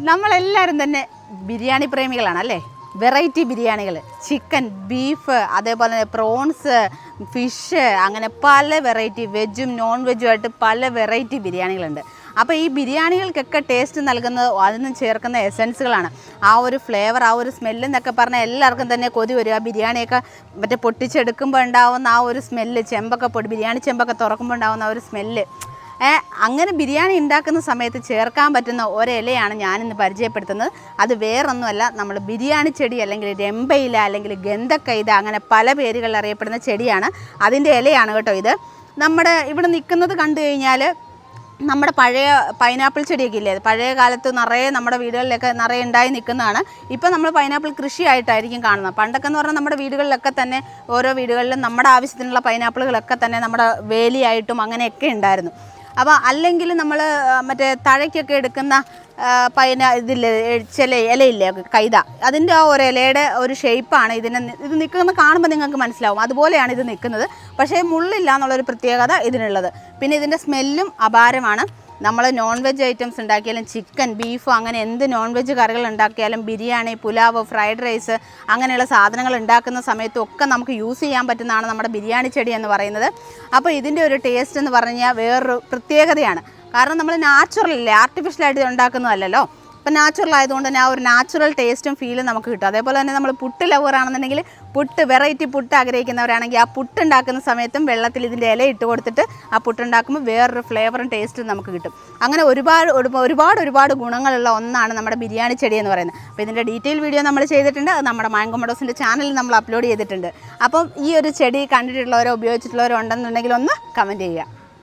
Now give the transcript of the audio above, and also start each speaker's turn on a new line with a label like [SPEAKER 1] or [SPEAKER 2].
[SPEAKER 1] നമ്മളെല്ലാവരും തന്നെ ബിരിയാണി പ്രേമികളാണ് അല്ലേ? വെറൈറ്റി ബിരിയാണികൾ, ചിക്കൻ, ബീഫ്, അതേപോലെ തന്നെ പ്രോൺസ്, ഫിഷ്, അങ്ങനെ പല വെറൈറ്റി വെജും നോൺ വെജും ആയിട്ട് പല വെറൈറ്റി ബിരിയാണികളുണ്ട്. അപ്പോൾ ഈ ബിരിയാണികൾക്കൊക്കെ ടേസ്റ്റ് നൽകുന്നത് അതിന് ചേർക്കുന്ന എസൻസുകളാണ്. ആ ഒരു ഫ്ലേവർ, ആ ഒരു സ്മെല്ലെന്നൊക്കെ പറഞ്ഞാൽ എല്ലാവർക്കും തന്നെ കൊതി വരും. ആ ബിരിയാണിയൊക്കെ മറ്റേ പൊട്ടിച്ചെടുക്കുമ്പോൾ ഉണ്ടാകുന്ന ആ ഒരു സ്മെല്ല്, ബിരിയാണി ചെമ്പൊക്കെ തുറക്കുമ്പോൾ ഉണ്ടാകുന്ന ആ ഒരു സ്മെല്ല്, അങ്ങനെ ബിരിയാണി ഉണ്ടാക്കുന്ന സമയത്ത് ചേർക്കാൻ പറ്റുന്ന ഒരിലയാണ് ഞാനിന്ന് പരിചയപ്പെടുത്തുന്നത്. അത് വേറൊന്നുമല്ല, നമ്മൾ ബിരിയാണി ചെടി അല്ലെങ്കിൽ രമ്പയില അല്ലെങ്കിൽ ഗന്ധക്കൈത, അങ്ങനെ പല പേരുകളിൽ അറിയപ്പെടുന്ന ചെടിയാണ്. അതിൻ്റെ ഇലയാണ് കേട്ടോ ഇത്. നമ്മുടെ ഇവിടെ നിൽക്കുന്നത് കണ്ടു കഴിഞ്ഞാൽ നമ്മുടെ പഴയ പൈനാപ്പിൾ ചെടിയൊക്കെ ഇല്ലേ, പഴയ കാലത്ത് നിറയെ നമ്മുടെ വീടുകളിലൊക്കെ നിറയെ ഉണ്ടായി നിൽക്കുന്നതാണ്. ഇപ്പം നമ്മൾ പൈനാപ്പിൾ കൃഷിയായിട്ടായിരിക്കും കാണുന്നത്. പണ്ടൊക്കെ എന്ന് പറഞ്ഞാൽ നമ്മുടെ വീടുകളിലൊക്കെ തന്നെ ഓരോ വീടുകളിലും നമ്മുടെ ആവശ്യത്തിനുള്ള പൈനാപ്പിളുകളൊക്കെ തന്നെ നമ്മുടെ വേലിയായിട്ടും അങ്ങനെയൊക്കെ ഉണ്ടായിരുന്നു. അപ്പോൾ അല്ലെങ്കിൽ നമ്മൾ മറ്റേ തഴയ്ക്കൊക്കെ എടുക്കുന്ന ഇതില്ലേ, ഇലയില്ലേ കൈത, അതിൻ്റെ ആ ഒരു ഇലയുടെ ഒരു ഷേപ്പാണ് ഇത് നിൽക്കുന്നത്. കാണുമ്പോൾ നിങ്ങൾക്ക് മനസ്സിലാവും അതുപോലെയാണ് ഇത് നിൽക്കുന്നത്. പക്ഷേ മുള്ളില്ല എന്നുള്ളൊരു പ്രത്യേകത ഇതിനുള്ളത്. പിന്നെ ഇതിൻ്റെ സ്മെല്ലും അപാരമാണ്. നമ്മൾ നോൺ വെജ് ഐറ്റംസ് ഉണ്ടാക്കിയാലും ചിക്കൻ, ബീഫ്, അങ്ങനെ എന്ത് നോൺ വെജ് കറികൾ ഉണ്ടാക്കിയാലും ബിരിയാണി, പുലാവ്, ഫ്രൈഡ് റൈസ്, അങ്ങനെയുള്ള സാധനങ്ങൾ ഉണ്ടാക്കുന്ന സമയത്തും ഒക്കെ നമുക്ക് യൂസ് ചെയ്യാൻ പറ്റുന്നതാണ് നമ്മുടെ ബിരിയാണി ചെടി എന്ന് പറയുന്നത്. അപ്പോൾ ഇതിൻ്റെ ഒരു ടേസ്റ്റ് എന്ന് പറഞ്ഞാൽ വേറൊരു പ്രത്യേകതയാണ്. കാരണം നമ്മൾ നാച്ചുറലല്ലേ, ആർട്ടിഫിഷ്യലായിട്ട് ഉണ്ടാക്കുന്നതല്ലല്ലോ. അപ്പം നാച്ചുറൽ ആയതുകൊണ്ട് തന്നെ ആ ഒരു നാച്ചുറൽ ടേസ്റ്റും ഫീലും നമുക്ക് കിട്ടും. അതേപോലെ തന്നെ നമ്മൾ പുട്ട് ലവറാണെന്നുണ്ടെങ്കിൽ വെറൈറ്റി പുട്ട് ആഗ്രഹിക്കുന്നവരാണെങ്കിൽ ആ പുട്ട് ഉണ്ടാക്കുന്ന സമയത്തും വെള്ളത്തിൽ ഇതിൻ്റെ ഇല ഇട്ട് കൊടുത്തിട്ട് ആ പുട്ടുണ്ടാക്കുമ്പോൾ വേറൊരു ഫ്ലേവറും ടേസ്റ്റും നമുക്ക് കിട്ടും. അങ്ങനെ ഒരുപാട് ഗുണങ്ങളുള്ള ഒന്നാണ് നമ്മുടെ ബിരിയാണി ചെടി എന്ന് പറയുന്നത്. അപ്പോൾ ഇതിൻ്റെ ഡീറ്റെയിൽ വീഡിയോ നമ്മൾ ചെയ്തിട്ടുണ്ട്. അത് നമ്മുടെ മാംഗോ മെഡോസിൻ്റെ ചാനലിൽ നമ്മൾ അപ്ലോഡ് ചെയ്തിട്ടുണ്ട്. അപ്പം ഈ ഒരു ചെടി കണ്ടിട്ടുള്ളവരോ ഉപയോഗിച്ചിട്ടുള്ളവരോ ഉണ്ടെന്നുണ്ടെങ്കിൽ ഒന്ന് കമൻറ്റ് ചെയ്യുക.